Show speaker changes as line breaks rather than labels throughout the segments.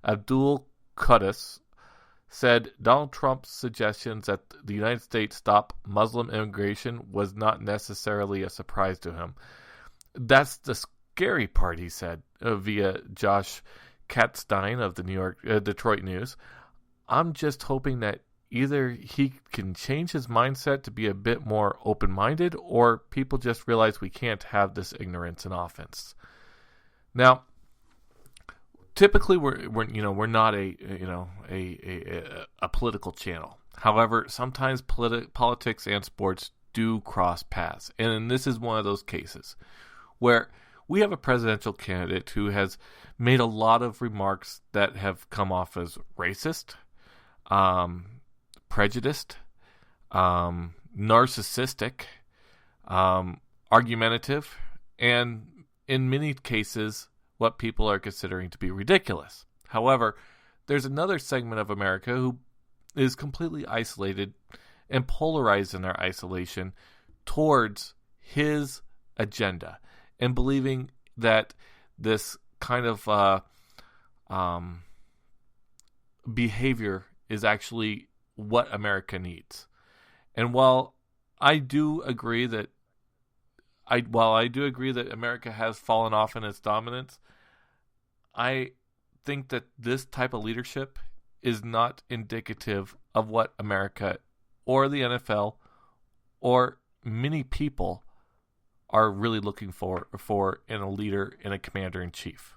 Abdul Qudus, said Donald Trump's suggestions that the United States stop Muslim immigration was not necessarily a surprise to him. That's the scary part, he said, via Josh Katstein of the Detroit News. I'm just hoping that either he can change his mindset to be a bit more open-minded, or people just realize we can't have this ignorance in offense. Now, typically we're not a political channel. However, sometimes politics and sports do cross paths, and this is one of those cases where we have a presidential candidate who has made a lot of remarks that have come off as racist, prejudiced, narcissistic, argumentative, and in many cases, what people are considering to be ridiculous. However, there's another segment of America who is completely isolated and polarized in their isolation towards his agenda and believing that this kind of behavior is actually what America needs. And while I do agree that America has fallen off in its dominance, I think that this type of leadership is not indicative of what America or the NFL or many people are really looking for in a leader, in a commander-in-chief.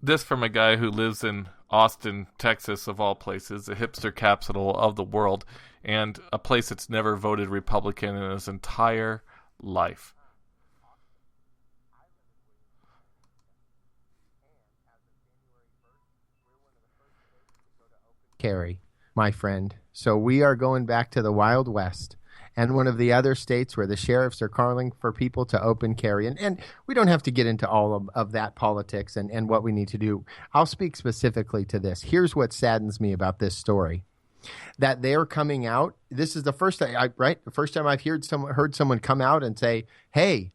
This from a guy who lives in Austin, Texas, of all places, the hipster capital of the world, and a place that's never voted Republican in his entire life.
Carry, my friend. So we are going back to the Wild West and one of the other states where the sheriffs are calling for people to open carry. And we don't have to get into all of that politics and what we need to do. I'll speak specifically to this. Here's what saddens me about this story. That they're coming out. This is the first time, the first time I've heard someone come out and say, hey,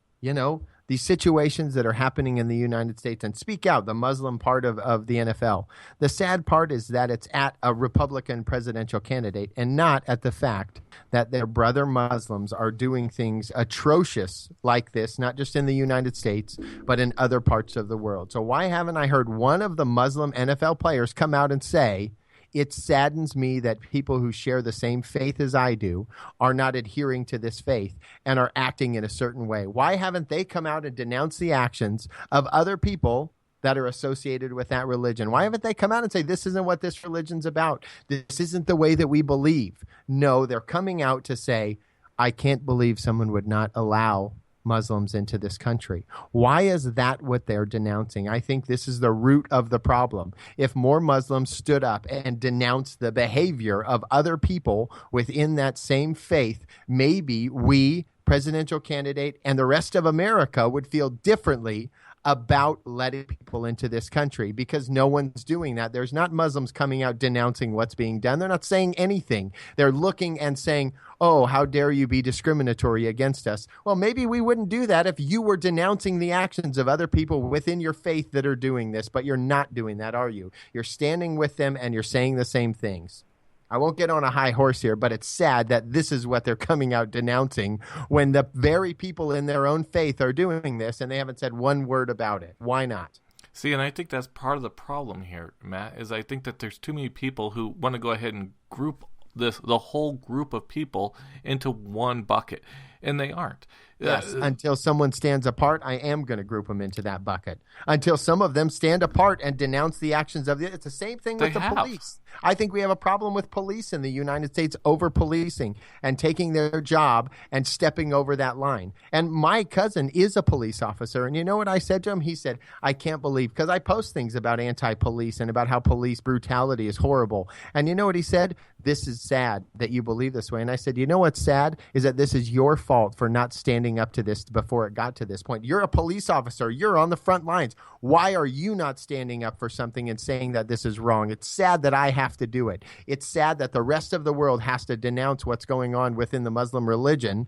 these situations that are happening in the United States, and speak out, the Muslim part of the NFL. The sad part is that it's at a Republican presidential candidate and not at the fact that their brother Muslims are doing things atrocious like this, not just in the United States, but in other parts of the world. So why haven't I heard one of the Muslim NFL players come out and say, it saddens me that people who share the same faith as I do are not adhering to this faith and are acting in a certain way? Why haven't they come out and denounced the actions of other people that are associated with that religion? Why haven't they come out and say, this isn't what this religion's about? This isn't the way that we believe. No, they're coming out to say, I can't believe someone would not allow Muslims into this country. Why is that what they're denouncing? I think this is the root of the problem. If more Muslims stood up and denounced the behavior of other people within that same faith, maybe we, presidential candidate, and the rest of America would feel differently about letting people into this country, because no one's doing that. There's not Muslims coming out denouncing what's being done. They're not saying anything. They're looking and saying, oh, how dare you be discriminatory against us? Well, maybe we wouldn't do that if you were denouncing the actions of other people within your faith that are doing this, but you're not doing that, are you? You're standing with them and you're saying the same things. I won't get on a high horse here, but it's sad that this is what they're coming out denouncing when the very people in their own faith are doing this and they haven't said one word about it. Why not?
See, and I think that's part of the problem here, Matt, is I think that there's too many people who want to go ahead and group the whole group of people into one bucket, and they aren't.
Yes, until someone stands apart, I am going to group them into that bucket. Until some of them stand apart and denounce the actions of it's the same thing with the police. I think we have a problem with police in the United States over-policing and taking their job and stepping over that line. And my cousin is a police officer, and you know what I said to him? He said, I can't believe, because I post things about anti-police and about how police brutality is horrible. And you know what he said? This is sad that you believe this way. And I said, you know what's sad is that this is your fault for not standing up to this before it got to this point. You're a police officer. You're on the front lines. Why are you not standing up for something and saying that this is wrong? It's sad that I have to do it. It's sad that the rest of the world has to denounce what's going on within the Muslim religion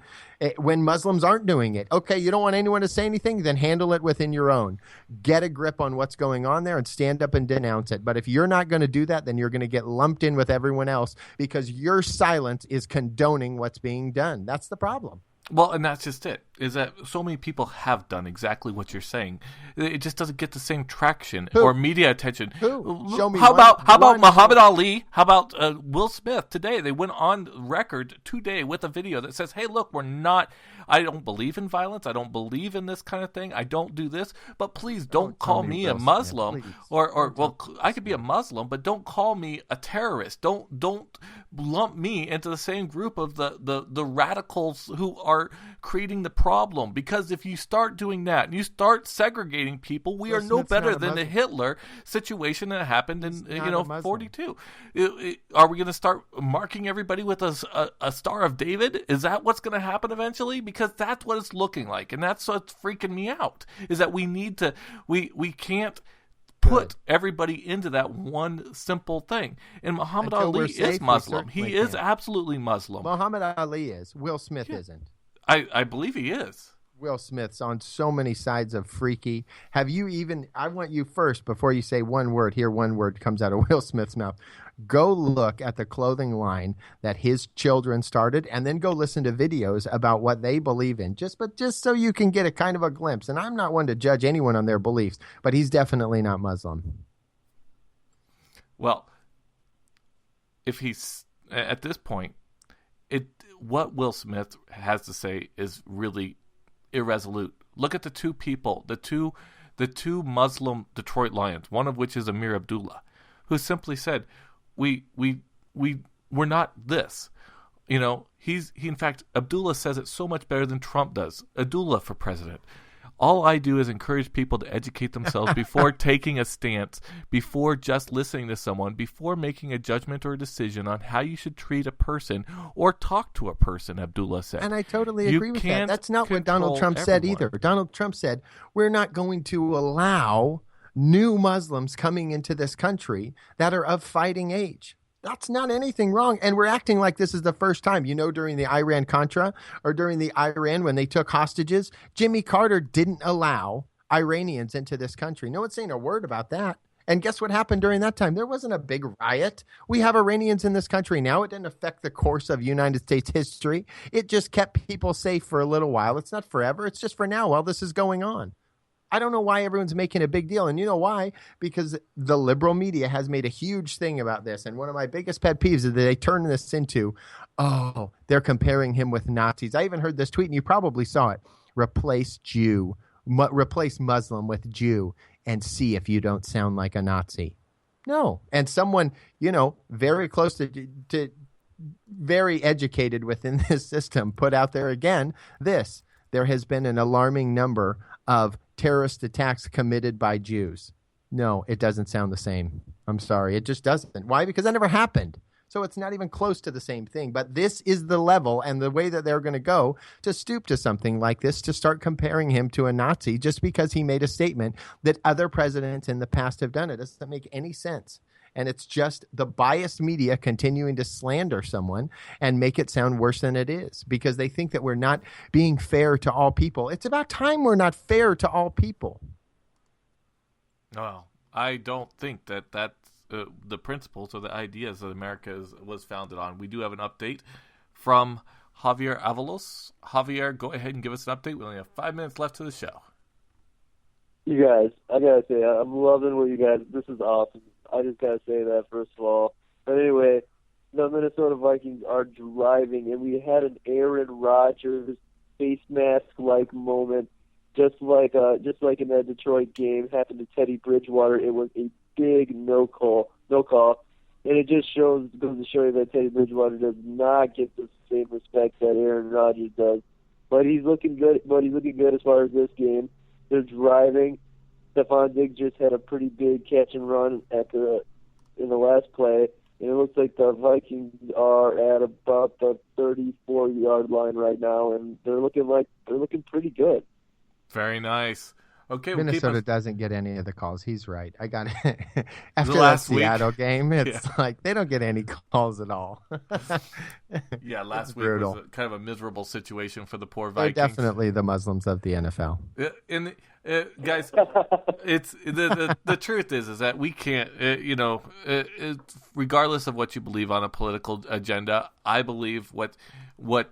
when Muslims aren't doing it. Okay, you don't want anyone to say anything? Then handle it within your own. Get a grip on what's going on there and stand up and denounce it. But if you're not going to do that, then you're going to get lumped in with everyone else because your silence is condoning what's being done. That's the problem.
Well, and that's just it, is that so many people have done exactly what you're saying. It just doesn't get the same traction or media attention.
Who? Show me
how about Muhammad Ali? How about Will Smith today? They went on record today with a video that says, hey, look, I don't believe in violence. I don't believe in this kind of thing. I don't do this. But please don't call me a Muslim. Well, I could be a Muslim, but don't call me a terrorist. Don't lump me into the same group of the radicals who are creating the problem. Because if you start doing that and you start segregating people, we are no better than the Hitler situation that happened in 42. Are we going to start marking everybody with a Star of David? Is that what's going to happen eventually? Because that's what it's looking like, and that's what's freaking me out. Is that we can't put everybody into that one simple thing. And Muhammad Ali is Muslim. He is absolutely Muslim.
Muhammad Ali is. Will Smith isn't.
I believe he is.
Will Smith's on so many sides of freaky. Have you even, I want you first, before you say one word, here one word comes out of Will Smith's mouth. Go look at the clothing line that his children started, and then go listen to videos about what they believe in, just so you can get a kind of a glimpse. And I'm not one to judge anyone on their beliefs, but he's definitely not Muslim.
Well, if he's, at this point, what Will Smith has to say is really irresolute. Look at the two people, the two Muslim Detroit Lions, one of which is Amir Abdullah, who simply said, we're not this. He in fact, Abdullah says it so much better than Trump does. Abdullah for president. All I do is encourage people to educate themselves before taking a stance, before just listening to someone, before making a judgment or a decision on how you should treat a person or talk to a person, Abdullah said.
And I totally agree with that. That's not what Donald Trump said either. Donald Trump said, we're not going to allow new Muslims coming into this country that are of fighting age. That's not anything wrong. And we're acting like this is the first time. During the Iran-Contra or during the Iran when they took hostages, Jimmy Carter didn't allow Iranians into this country. No one's saying a word about that. And guess what happened during that time? There wasn't a big riot. We have Iranians in this country now. It didn't affect the course of United States history. It just kept people safe for a little while. It's not forever. It's just for now while this is going on. I don't know why everyone's making a big deal. And you know why? Because the liberal media has made a huge thing about this. And one of my biggest pet peeves is that they turn this into, they're comparing him with Nazis. I even heard this tweet, and you probably saw it. Replace Muslim with Jew and see if you don't sound like a Nazi. No. And someone, very close to very educated within this system put out there again this. There has been an alarming number of terrorist attacks committed by Jews. No, it doesn't sound the same. I'm sorry. It just doesn't. Why? Because that never happened. So it's not even close to the same thing. But this is the level and the way that they're going to go to stoop to something like this, to start comparing him to a Nazi just because he made a statement that other presidents in the past have done. It doesn't make any sense. And it's just the biased media continuing to slander someone and make it sound worse than it is because they think that we're not being fair to all people. It's about time we're not fair to all people.
Well, I don't think that's the principles or the ideas that America was founded on. We do have an update from Javier Avalos. Javier, go ahead and give us an update. We only have 5 minutes left to the show.
You guys, I gotta say, I'm loving what you guys, this is awesome. I just gotta say that, first of all. But anyway, the Minnesota Vikings are driving, and we had an Aaron Rodgers face mask-like moment, just like in that Detroit game happened to Teddy Bridgewater. It was a big no call, and it just goes to show you that Teddy Bridgewater does not get the same respect that Aaron Rodgers does. But he's looking good. As far as this game. They're driving. Stephon Diggs just had a pretty big catch and run in the last play, and it looks like the Vikings are at about the 34-yard line right now, and they're looking pretty good.
Very nice. Okay,
Minnesota doesn't get any of the calls. He's right. I got it. After that Seattle game, it's like they don't get any calls at all.
Yeah, last week was kind of a miserable situation for the poor Vikings.
They're definitely the Muslims of the NFL.
Guys, it's the truth is that we can't, regardless of what you believe on a political agenda, I believe what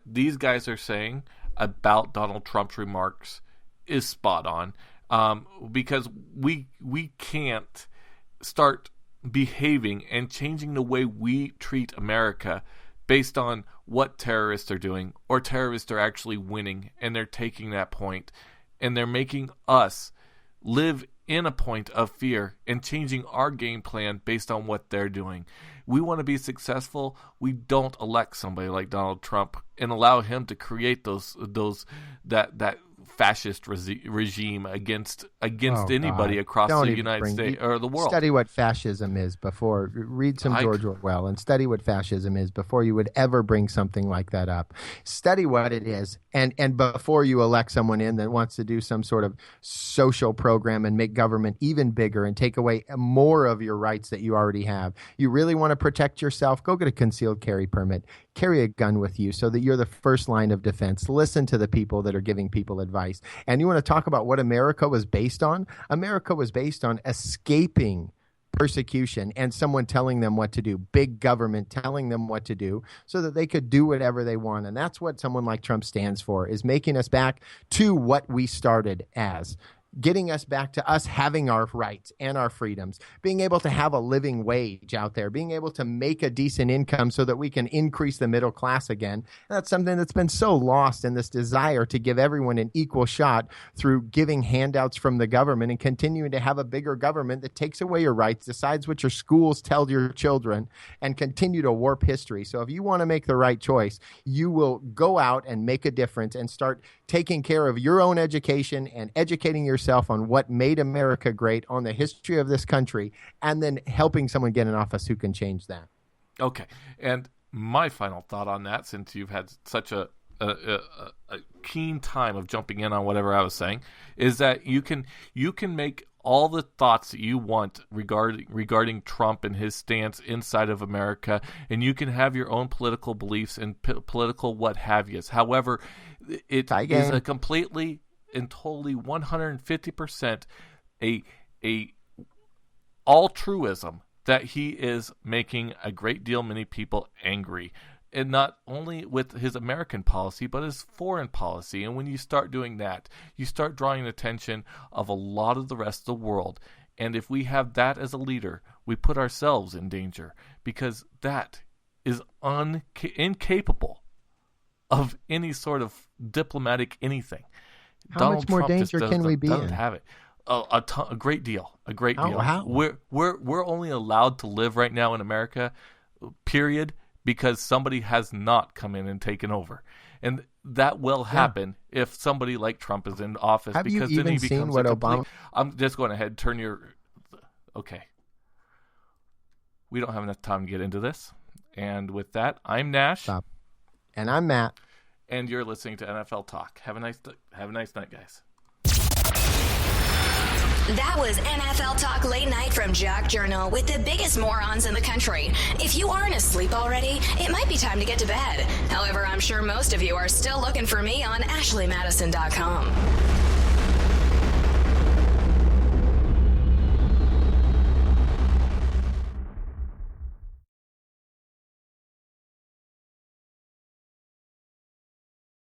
these guys are saying about Donald Trump's remarks is spot on. Because we can't start behaving and changing the way we treat America based on what terrorists are doing, or terrorists are actually winning and they're taking that point and they're making us live in a point of fear and changing our game plan based on what they're doing. We want to be successful. We don't elect somebody like Donald Trump and allow him to create that fascist regime against anybody across the United States or the world.
Study what fascism is before. Read some George Orwell and study what fascism is before you would ever bring something like that up. Study what it is, and before you elect someone in that wants to do some sort of social program and make government even bigger and take away more of your rights that you already have. You really want to protect yourself? Go get a concealed carry permit. Carry a gun with you so that you're the first line of defense. Listen to the people that are giving people advice. And you want to talk about what America was based on? America was based on escaping persecution and someone telling them what to do, big government telling them what to do so that they could do whatever they want. And that's what someone like Trump stands for, is making us back to what we started as. Getting us back to us having our rights and our freedoms, being able to have a living wage out there, being able to make a decent income so that we can increase the middle class again. And that's something that's been so lost in this desire to give everyone an equal shot through giving handouts from the government and continuing to have a bigger government that takes away your rights, decides what your schools tell your children, and continue to warp history. So if you want to make the right choice, you will go out and make a difference and start taking care of your own education and educating yourself on what made America great, on the history of this country, and then helping someone get in office who can change that.
Okay. And my final thought on that, since you've had such a keen time of jumping in on whatever I was saying, is that you can make all the thoughts that you want regarding Trump and his stance inside of America, and you can have your own political beliefs and political what have yous. However, it is a completely and totally 150% a altruism that he is making a great deal many people angry. And not only with his American policy, but his foreign policy. And when you start doing that, you start drawing the attention of a lot of the rest of the world. And if we have that as a leader, we put ourselves in danger, because that is incapable of any sort of diplomatic anything.
How much more danger can we be in?
Doesn't have it. A great deal. A great deal.
How?
We're only allowed to live right now in America, period, because somebody has not come in and taken over. And that will happen if somebody like Trump is in office.
Have
because
you
then
even
he
seen
becomes
what Obama...
I'm just going ahead and turn your... Okay. We don't have enough time to get into this. And with that, I'm Nash.
Stop. And I'm Matt.
And you're listening to NFL Talk. Have a nice night, guys.
That was NFL Talk Late Night from Jock Journal with the biggest morons in the country. If you aren't asleep already, it might be time to get to bed. However, I'm sure most of you are still looking for me on AshleyMadison.com.